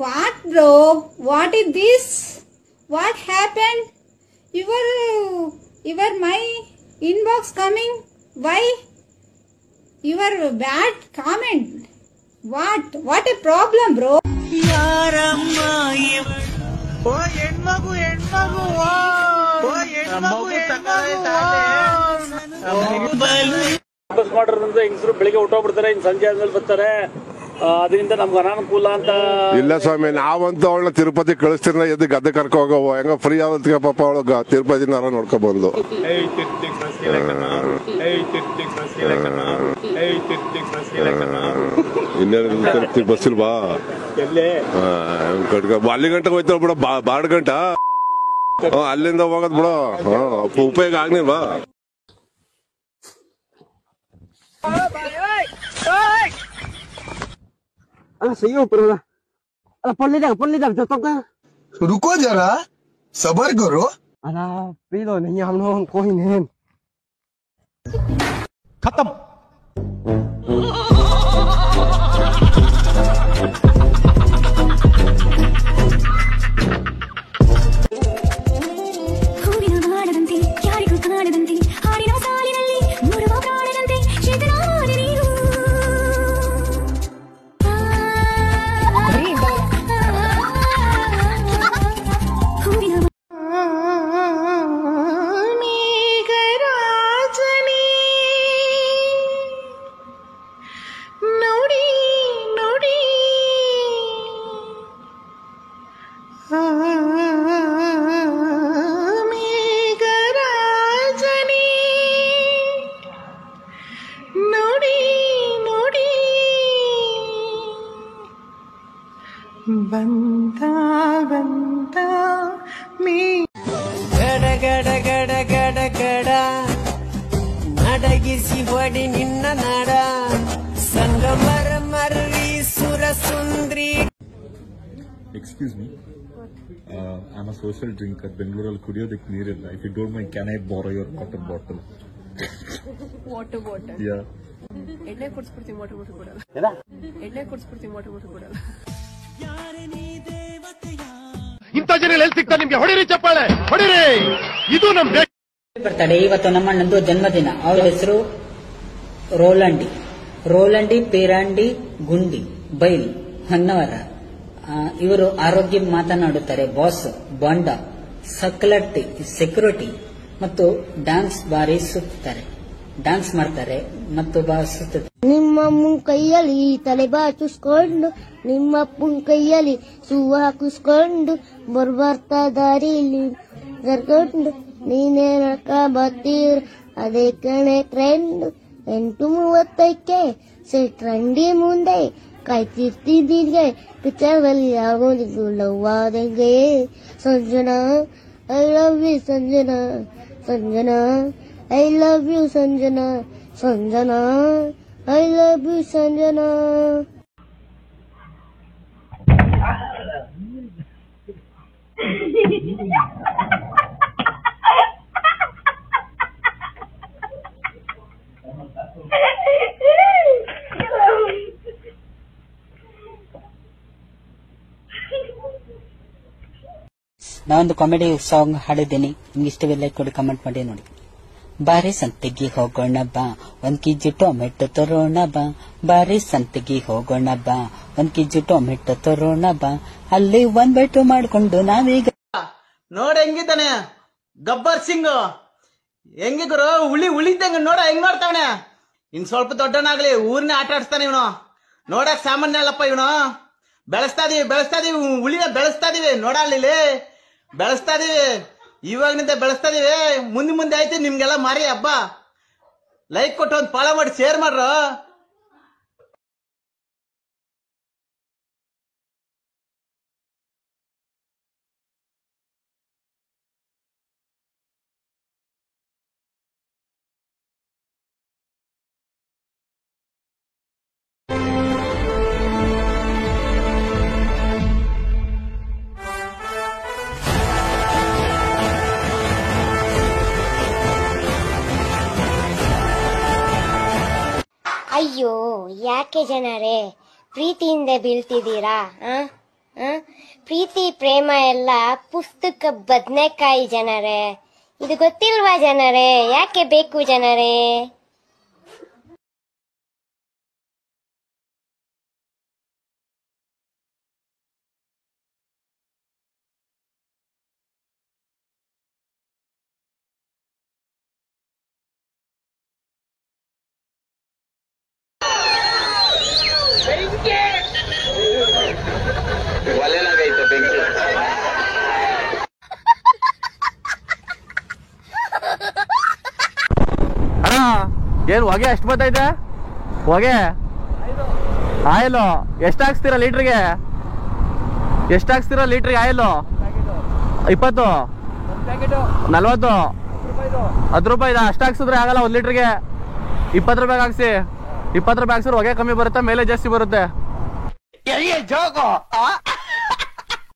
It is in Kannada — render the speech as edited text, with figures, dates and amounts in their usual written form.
What, bro? What is this? What happened? Your my inbox coming? Why? Your bad comment. What a problem, bro? ವಾಪಸ್ ಮಾಡೋದ್ರಿಂದ ಹೆಂಗಸರು ಬೆಳಿಗ್ಗೆ ಹೊಟ್ಟೋಗ್ಬಿಡ್ತಾರೆ, ಇನ್ನು ಸಂಜೆ ಆದ್ಮೇಲೆ ಬರ್ತಾರೆ. ಅದರಿಂದ ನಮ್ಗೆ ಅನಾನುಕೂಲ ಅಂತ. ಇಲ್ಲ ಸ್ವಾಮಿ, ನಾವಂತೂ ಅವಳನ್ನ ತಿರುಪತಿ ಕಳಿಸ್ತಿರ ಎದ್ದು ಗದ್ದೆ ಕರ್ಕೊ ಹೋಗವ. ಹೆಂಗ ಫ್ರೀ ಆವತ್ತಿಗೆ ಪಾಪ ಅವಳು ತಿರುಪತಿನಾರ ನೋಡ್ಕೊ ಬಂದು. ಇನ್ನೇನು ತಿರುಪತಿ ಬಸ್ ಇಲ್ವಾ? ಅಲ್ಲಿ ಗಂಟೆ ಹೋಯ್ತಾವ ಬಿಡ, ಬಾಡ್ ಗಂಟ ಅಲ್ಲಿಂದ ಹೋಗೋದ್ ಬಿಡ. ಉಪಯೋಗ ಆಗ್ನಿಲ್ವಾ? सही हो ऊपर वाला पढ़ ले जो तक रुको जरा, सबर करो. अला पी लो नहीं, हम लोग कोई नहीं खत्म. ಬಂತಾ ಮೀ ಗಡ ಗಡ ಗಡ ಗಡ ಗಡ ನಡಗಿಸಿ ಹೊಡಿ ನಿನ್ನ ನಡ ಸಂಗಮರ ಮರ್ರಿ ಸುರ ಸುಂದ್ರಿ. Excuse me, I'm a social drinker. ಬೆಂಗಳೂರಲ್ಲಿ ಕುಡಿಯೋದಕ್ಕೆ ನೀರಿಲ್ಲ. If you don't mind, can I borrow your water bottle? Water bottle? Yeah. ಎಣ್ಣೆ ಕೊಡ್ಸ್ಬಿಡ್ತೀನಿ, ವಾಟರ್ ಬಾಟಲ್ ಕೊಡಲ್ಲ. ಎಣ್ಣೆ ಕೊಡ್ಸ್ಬಿಡ್ತೀನಿ, ವಾಟರ್ ಬಾಟಲ್ ಕೊಡಲ್ಲ. ಇಂಥ ಜನ ಎಲ್ಲಿ ಸಿಗ್ತಾರೆ ನಿಮ್ಗೆ? ಹೊಡಿರಿ ಚಪ್ಪಾಳೆ, ಹೊಡಿರಿ. ಇದು ನಮ್ ಬರ್ತಡೆ. ಇವತ್ತು ನಮ್ಮಣ್ಣಂದು ಜನ್ಮದಿನ. ಅವಳ ಹೆಸರು ರೋಲಂಡಿ ಪೇರಾಂಡಿ ಗುಂಡಿ ಬೈಲ್ ಹೊನ್ನವರ. ಇವರು ಆರೋಗ್ಯ ಮಾತನಾಡುತ್ತಾರೆ, ಬಾಸ್, ಬಾಂಡ, ಸೆಕ್ಯೂರಿಟಿ ಮತ್ತು ಡ್ಯಾನ್ಸ್ ಬಾರಿ ಸುತ್ತಾರೆ, ಡ್ಯಾನ್ಸ್ ಮಾಡ್ತಾರೆ ಮತ್ತು ಸುತ್ತಾರೆ. ನಿಮ್ಮಮ್ಮನ ಕೈಯಲ್ಲಿ ತಲೆ ಬಾಚಿಸ್ಕೊಂಡು, ನಿಮ್ಮಪ್ಪನ ಕೈಯಲ್ಲಿ ಸೂವು ಹಾಕಿಸ್ಕೊಂಡು, ಬರ್ಬರ್ತಾ ದಾರಿಲಿ ಕರ್ಕೊಂಡು ನೀನೇ ನಡ್ಕ ಬರ್ತೀರ, ಅದೇ ಕಣೆ ಟ್ರೆಂಡ್. 8:35ಕ್ಕೆ ಟ್ರೆಂಡಿ ಮುಂದೆ ಕಾಯ್ತಿರ್ತಿದ್ದೀರಿಗೆ, ಪಿಕ್ಚರಲ್ಲಿ ಆಗೋದಿದ್ದು ಲವ್ ಆದಂಗೆ. Sanjana I love you Sanjana, Sanjana I love you Sanjana, Sanjana I love you Sanjana. ನಾವೊಂದು ಕಾಮಿಡಿ ಸಾಂಗ್ ಹಾಡಿದ್ದೀನಿ, ನಿಮ್ಗೆ ಇಷ್ಟವಿಲ್ಲ ಕೊಡಿ, ಕಮೆಂಟ್ ಮಾಡಿ ನೋಡಿ. ಬಾರಿ ಸಂತೆಗೆ ಹೋಗೋಣ ಬಾ, 1 kg ಟೊಮೆಟೊ ತರೋಣ ಬಾ, ಬಾರಿ ಸಂತೆಗೆ ಹೋಗೋಣ ಬಾ, 1 kg ಟೊಮೆಟೊ ತರೋಣ ಬಾ, ಅಲ್ಲಿ 1 ಬೈಟು ಮಾಡ್ಕೊಂಡು ನಾವೀಗ. ನೋಡ ಹೆಂಗಿದ್ದಾನೆ ಗಬ್ಬರ್ ಸಿಂಗ್, ಹೆಂಗಿ ಗುರು, ಉಳಿದಂಗ ನೋಡ ಹೆಂಗ್ ನೋಡ್ತಾವನೆ. ಇನ್ ಸ್ವಲ್ಪ ದೊಡ್ಡನಾಗ್ಲಿ ಊರ್ನ ಆಟ ಆಡಿಸ್ತಾನೆ ಇವನು. ನೋಡಕ್ ಸಾಮಾನ್ಯ ಅಲ್ಲಪ್ಪ ಇವನು. ಬೆಳೆಸ್ತಾ ಇದೀವಿ ಉಳಿನ ಬೆಳೆಸ್ತಾ ಇದೀವಿ. ನೋಡಲ್ಲಿ ಬೆಳೆಸ್ತಾ ಇದೀವಿ, ಇವಾಗಿನಿಂದ ಬೆಳೆಸ್ತಾ ಇದೀವಿ. ಮುಂದೆ ಆಯ್ತು ನಿಮ್ಗೆಲ್ಲ ಮಾರಿ ಹಬ್ಬ. ಲೈಕ್ ಕೊಟ್ಟು ಒಂದು ಫಾಲೋ ಮಾಡಿ ಶೇರ್ ಮಾಡ್ರು. ಅಯ್ಯೋ, ಯಾಕೆ ಜನರೇ ಪ್ರೀತಿಯಿಂದ ಬೀಳ್ತಿದ್ದೀರಾ? ಪ್ರೀತಿ ಪ್ರೇಮ ಎಲ್ಲ ಪುಸ್ತಕ ಬದನೆಕಾಯಿ ಜನರೇ. ಇದು ಗೊತ್ತಿಲ್ವಾ ಜನರೇ? ಯಾಕೆ ಬೇಕು ಜನರೇ? ಏನ್ ಹೊಗೆ ಎಷ್ಟು ಬರ್ತೈತೆ? ಹೊಗೆ ಆಯಿಲು ಎಷ್ಟು ಹಾಕ್ಸ್ತೀರಾ ಲೀಟ್ರಿಗೆ? ಎಷ್ಟು ಹಾಕ್ಸ್ತೀರಾ ಲೀಟ್ರಿಗೆ ಆಯಿಲು? 20 40 10 ರೂಪಾಯಿ ಅಷ್ಟು ಹಾಕ್ಸಿದ್ರೆ ಆಗಲ್ಲ. 1 ಲೀಟ್ರಿಗೆ 20 ರೂಪಾಯಿಗೆ ಹಾಕ್ಸಿ. 20 ರೂಪಾಯಿ ಹಾಕ್ಸಿದ್ರೆ ಹೊಗೆ ಕಮ್ಮಿ ಬರುತ್ತೆ, ಮೇಲೆ ಜಾಸ್ತಿ ಬರುತ್ತೆ.